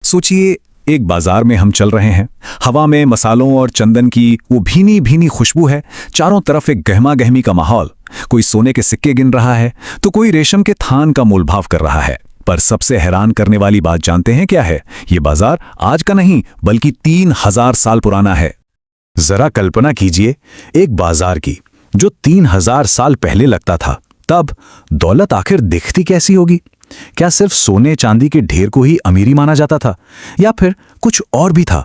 सोचिए, एक बाजार में हम चल रहे हैं। हवा में मसालों और चंदन की वो भीनी भीनी खुशबू है। चारों तरफ एक गहमा गहमी का माहौल। कोई सोने के सिक्के गिन रहा है तो कोई रेशम के थान का मोलभाव कर रहा है। पर सबसे हैरान करने वाली बात जानते हैं क्या है? ये बाजार आज का नहीं बल्कि 3000 साल पुराना है। जरा कल्पना कीजिए, एक बाजार की जो 3000 साल पहले लगता था, तब दौलत आखिर दिखती कैसी होगी? क्या सिर्फ सोने चांदी के ढेर को ही अमीरी माना जाता था या फिर कुछ और भी था?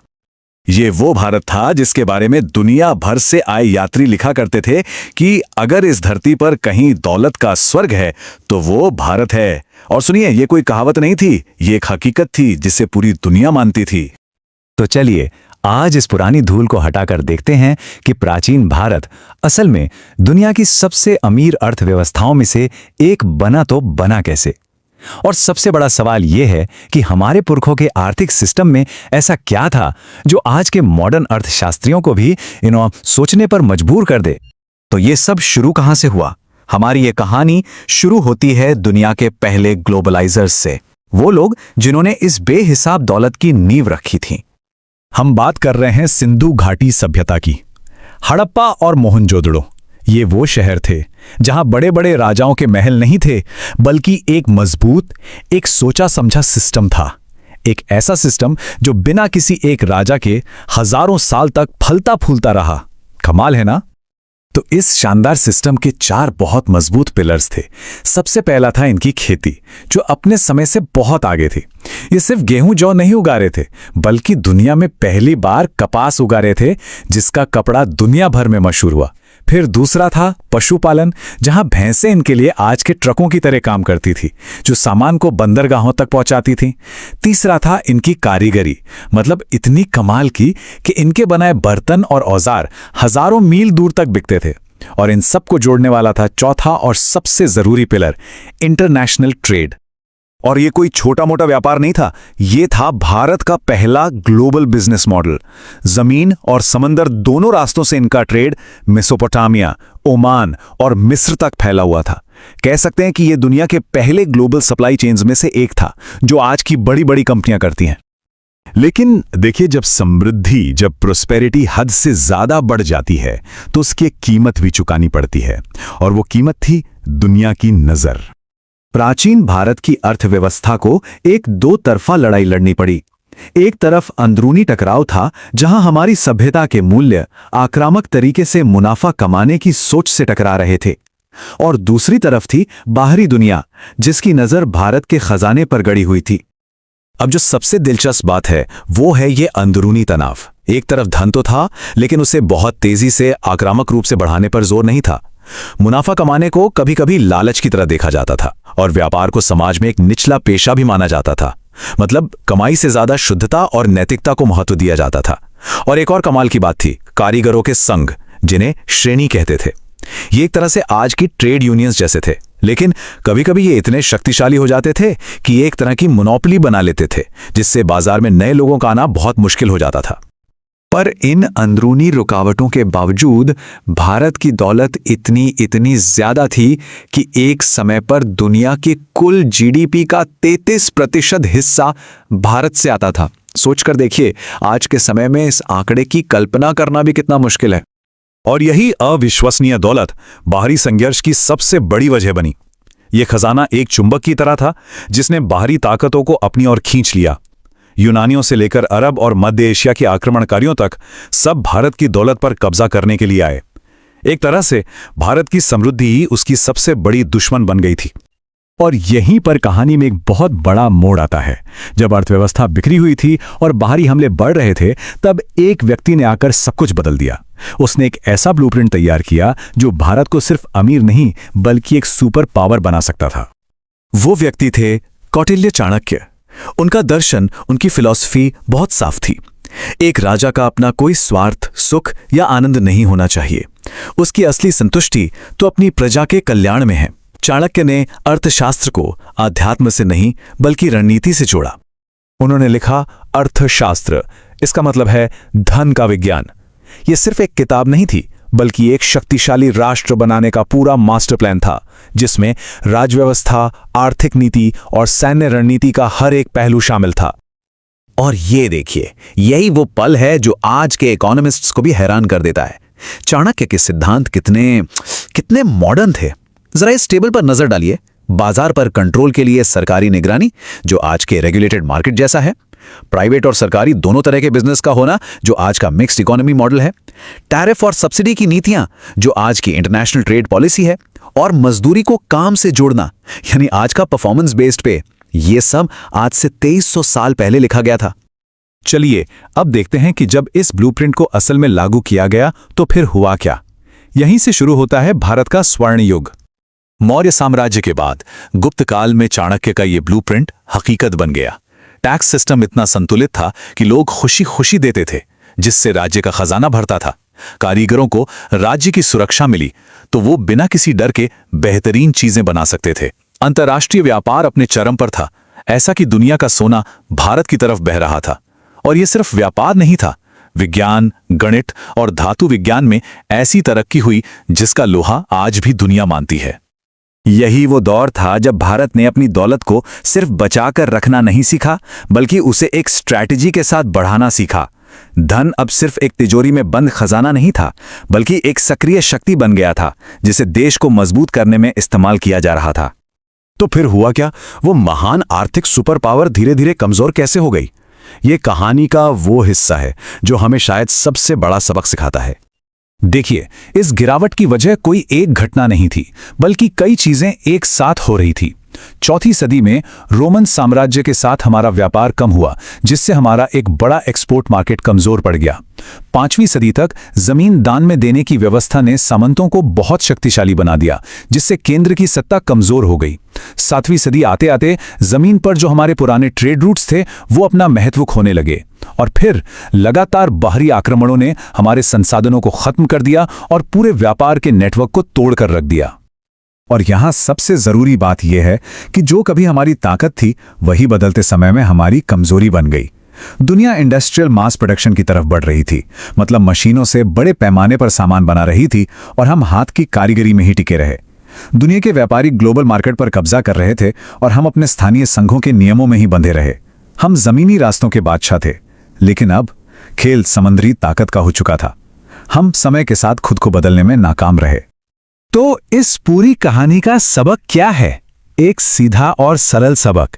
ये वो भारत था जिसके बारे में दुनिया भर से आए यात्री लिखा करते थे कि अगर इस धरती पर कहीं दौलत का स्वर्ग है तो वो भारत है। और सुनिए, ये कोई कहावत नहीं थी, ये एक हकीकत थी जिसे पूरी दुनिया मानती थी। तो चलिए आज इस पुरानी धूल को हटाकर देखते हैं कि प्राचीन भारत असल में दुनिया की सबसे अमीर अर्थव्यवस्थाओं में से एक बना तो बना कैसे। और सबसे बड़ा सवाल यह है कि हमारे पुरखों के आर्थिक सिस्टम में ऐसा क्या था जो आज के मॉडर्न अर्थशास्त्रियों को भी सोचने पर मजबूर कर दे। तो ये सब शुरू कहां से हुआ? हमारी ये कहानी शुरू होती है दुनिया के पहले ग्लोबलाइजर्स से, वो लोग जिन्होंने इस बेहिसाब दौलत की नींव रखी थी। हम बात कर रहे हैं सिंधु घाटी सभ्यता की। हड़प्पा और मोहनजोदड़ो ये वो शहर थे जहां बड़े बड़े राजाओं के महल नहीं थे, बल्कि एक मजबूत, एक सोचा समझा सिस्टम था। एक ऐसा सिस्टम जो बिना किसी एक राजा के हजारों साल तक फलता फूलता रहा। कमाल है ना? तो इस शानदार सिस्टम के 4 बहुत मजबूत पिलर्स थे। सबसे पहला था इनकी खेती, जो अपने समय से बहुत आगे थी। ये सिर्फ गेहूं जौ नहीं उगा रहे थे, बल्कि दुनिया में पहली बार कपास उगा रहे थे, जिसका कपड़ा दुनिया भर में मशहूर हुआ। फिर दूसरा था पशुपालन, जहां भैंसें इनके लिए आज के ट्रकों की तरह काम करती थी, जो सामान को बंदरगाहों तक पहुंचाती थी। तीसरा था इनकी कारीगरी, मतलब इतनी कमाल की कि इनके बनाए बर्तन और औजार हजारों मील दूर तक बिकते थे। और इन सबको जोड़ने वाला था चौथा और सबसे जरूरी पिलर, इंटरनेशनल ट्रेड। और ये कोई छोटा मोटा व्यापार नहीं था, ये था भारत का पहला ग्लोबल बिजनेस मॉडल। जमीन और समंदर दोनों रास्तों से इनका ट्रेड मेसोपोटामिया, ओमान और मिस्र तक फैला हुआ था। कह सकते हैं कि ये दुनिया के पहले ग्लोबल सप्लाई चेन्स में से एक था, जो आज की बड़ी बड़ी कंपनियां करती हैं। लेकिन देखिए, जब प्रोस्पेरिटी हद से ज्यादा बढ़ जाती है तो उसकी एक कीमत भी चुकानी पड़ती है, और वो कीमत थी दुनिया की नजर। प्राचीन भारत की अर्थव्यवस्था को एक दो तरफा लड़ाई लड़नी पड़ी। एक तरफ अंदरूनी टकराव था, जहां हमारी सभ्यता के मूल्य आक्रामक तरीके से मुनाफा कमाने की सोच से टकरा रहे थे, और दूसरी तरफ थी बाहरी दुनिया, जिसकी नजर भारत के खजाने पर गड़ी हुई थी। अब जो सबसे दिलचस्प बात है वो है ये अंदरूनी तनाव। एक तरफ धन तो था, लेकिन उसे बहुत तेजी से आक्रामक रूप से बढ़ाने पर जोर नहीं था। मुनाफा कमाने को कभी कभी लालच की तरह देखा जाता था, और व्यापार को समाज में एक निचला पेशा भी माना जाता था। मतलब कमाई से ज्यादा शुद्धता और नैतिकता को महत्व दिया जाता था। और एक और कमाल की बात थी कारीगरों के संघ, जिन्हें श्रेणी कहते थे। ये एक तरह से आज की ट्रेड यूनियंस जैसे थे, लेकिन कभी कभी ये इतने शक्तिशाली हो जाते थे कि एक तरह की मोनोपोली बना लेते थे, जिससे बाजार में नए लोगों का आना बहुत मुश्किल हो जाता था। पर इन अंदरूनी रुकावटों के बावजूद भारत की दौलत इतनी ज्यादा थी कि एक समय पर दुनिया के कुल जीडीपी का 33% हिस्सा भारत से आता था। सोचकर देखिए, आज के समय में इस आंकड़े की कल्पना करना भी कितना मुश्किल है। और यही अविश्वसनीय दौलत बाहरी संघर्ष की सबसे बड़ी वजह बनी। यह खजाना एक चुंबक की तरह था, जिसने बाहरी ताकतों को अपनी ओर खींच लिया। यूनानियों से लेकर अरब और मध्य एशिया के आक्रमणकारियों तक सब भारत की दौलत पर कब्जा करने के लिए आए। एक तरह से भारत की समृद्धि ही उसकी सबसे बड़ी दुश्मन बन गई थी। और यहीं पर कहानी में एक बहुत बड़ा मोड़ आता है। जब अर्थव्यवस्था बिखरी हुई थी और बाहरी हमले बढ़ रहे थे, तब एक व्यक्ति ने आकर सब कुछ बदल दिया। उसने एक ऐसा ब्लूप्रिंट तैयार किया जो भारत को सिर्फ अमीर नहीं बल्कि एक सुपर पावर बना सकता था। वो व्यक्ति थे कौटिल्य चाणक्य। उनका दर्शन, उनकी फिलॉसफी बहुत साफ थी। एक राजा का अपना कोई स्वार्थ, सुख या आनंद नहीं होना चाहिए। उसकी असली संतुष्टि तो अपनी प्रजा के कल्याण में है। चाणक्य ने अर्थशास्त्र को आध्यात्म से नहीं बल्कि रणनीति से जोड़ा। उन्होंने लिखा, अर्थशास्त्र, इसका मतलब है धन का विज्ञान। यह सिर्फ एक किताब नहीं थी, बल्कि एक शक्तिशाली राष्ट्र बनाने का पूरा मास्टर प्लान था, जिसमें राजव्यवस्था, आर्थिक नीति और सैन्य रणनीति का हर एक पहलू शामिल था। और ये देखिए, यही वो पल है जो आज के इकोनॉमिस्ट्स को भी हैरान कर देता है। चाणक्य के सिद्धांत कितने कितने मॉडर्न थे। जरा इस टेबल पर नजर डालिए। बाजार पर कंट्रोल के लिए सरकारी निगरानी, जो आज के रेगुलेटेड मार्केट जैसा है। प्राइवेट और सरकारी दोनों तरह के बिजनेस का होना, जो आज का मिक्स्ड इकोनॉमी मॉडल है। टैरिफ और सब्सिडी की नीतियां, जो आज की इंटरनेशनल ट्रेड पॉलिसी है। और मजदूरी को काम से जोड़ना, यानी आज का परफॉर्मेंस बेस्ड पे। ये सब आज से 2300 साल पहले लिखा गया था। चलिए अब देखते हैं कि जब इस ब्लूप्रिंट को असल में लागू किया गया तो फिर हुआ क्या। यहीं से शुरू होता है भारत का स्वर्ण युग। मौर्य साम्राज्य के बाद गुप्त काल में चाणक्य का ये ब्लूप्रिंट हकीकत बन गया। टैक्स सिस्टम इतना संतुलित था कि लोग खुशी खुशी देते थे, जिससे राज्य का खजाना भरता था। कारीगरों को राज्य की सुरक्षा मिली तो वो बिना किसी डर के बेहतरीन चीजें बना सकते थे। अंतर्राष्ट्रीय व्यापार अपने चरम पर था, ऐसा कि दुनिया का सोना भारत की तरफ बह रहा था। और ये सिर्फ व्यापार नहीं था, विज्ञान, गणित और धातु विज्ञान में ऐसी तरक्की हुई जिसका लोहा आज भी दुनिया मानती है। यही वो दौर था जब भारत ने अपनी दौलत को सिर्फ बचाकर रखना नहीं सीखा, बल्कि उसे एक स्ट्रैटेजी के साथ बढ़ाना सीखा। धन अब सिर्फ एक तिजोरी में बंद खजाना नहीं था, बल्कि एक सक्रिय शक्ति बन गया था, जिसे देश को मजबूत करने में इस्तेमाल किया जा रहा था। तो फिर हुआ क्या? वो महान आर्थिक सुपर पावर धीरे धीरे कमजोर कैसे हो गई? ये कहानी का वो हिस्सा है जो हमें शायद सबसे बड़ा सबक सिखाता है। देखिए, इस गिरावट की वजह कोई एक घटना नहीं थी, बल्कि कई चीजें एक साथ हो रही थी। चौथी सदी में रोमन साम्राज्य के साथ हमारा व्यापार कम हुआ, जिससे हमारा एक बड़ा एक्सपोर्ट मार्केट कमजोर पड़ गया। 5वीं सदी तक जमीन दान में देने की व्यवस्था ने सामंतों को बहुत शक्तिशाली बना दिया, जिससे केंद्र की सत्ता कमजोर हो गई। 7वीं सदी आते आते जमीन पर जो हमारे पुराने ट्रेड रूट्स थे वो अपना महत्व खोने लगे। और फिर लगातार बाहरी आक्रमणों ने हमारे संसाधनों को खत्म कर दिया और पूरे व्यापार के नेटवर्क को तोड़कर रख दिया। और यहां सबसे जरूरी बात यह है कि जो कभी हमारी ताकत थी, वही बदलते समय में हमारी कमजोरी बन गई। दुनिया इंडस्ट्रियल मास प्रोडक्शन की तरफ बढ़ रही थी, मतलब मशीनों से बड़े पैमाने पर सामान बना रही थी, और हम हाथ की कारीगरी में ही टिके रहे। दुनिया के व्यापारी ग्लोबल मार्केट पर कब्जा कर रहे थे और हम अपने स्थानीय संघों के नियमों में ही बंधे रहे। हम जमीनी रास्तों के बादशाह थे, लेकिन अब खेल समुद्री ताकत का हो चुका था। हम समय के साथ खुद को बदलने में नाकाम रहे। तो इस पूरी कहानी का सबक क्या है? एक सीधा और सरल सबक।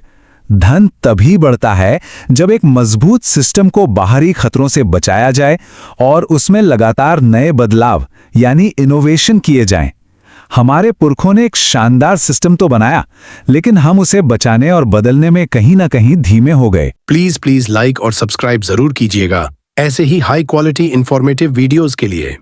धन तभी बढ़ता है जब एक मजबूत सिस्टम को बाहरी खतरों से बचाया जाए और उसमें लगातार नए बदलाव यानी इनोवेशन किए जाएं। हमारे पुरखों ने एक शानदार सिस्टम तो बनाया, लेकिन हम उसे बचाने और बदलने में कहीं ना कहीं धीमे हो गए। प्लीज लाइक और सब्सक्राइब जरूर कीजिएगा ऐसे ही हाई क्वालिटी इंफॉर्मेटिव वीडियोस के लिए।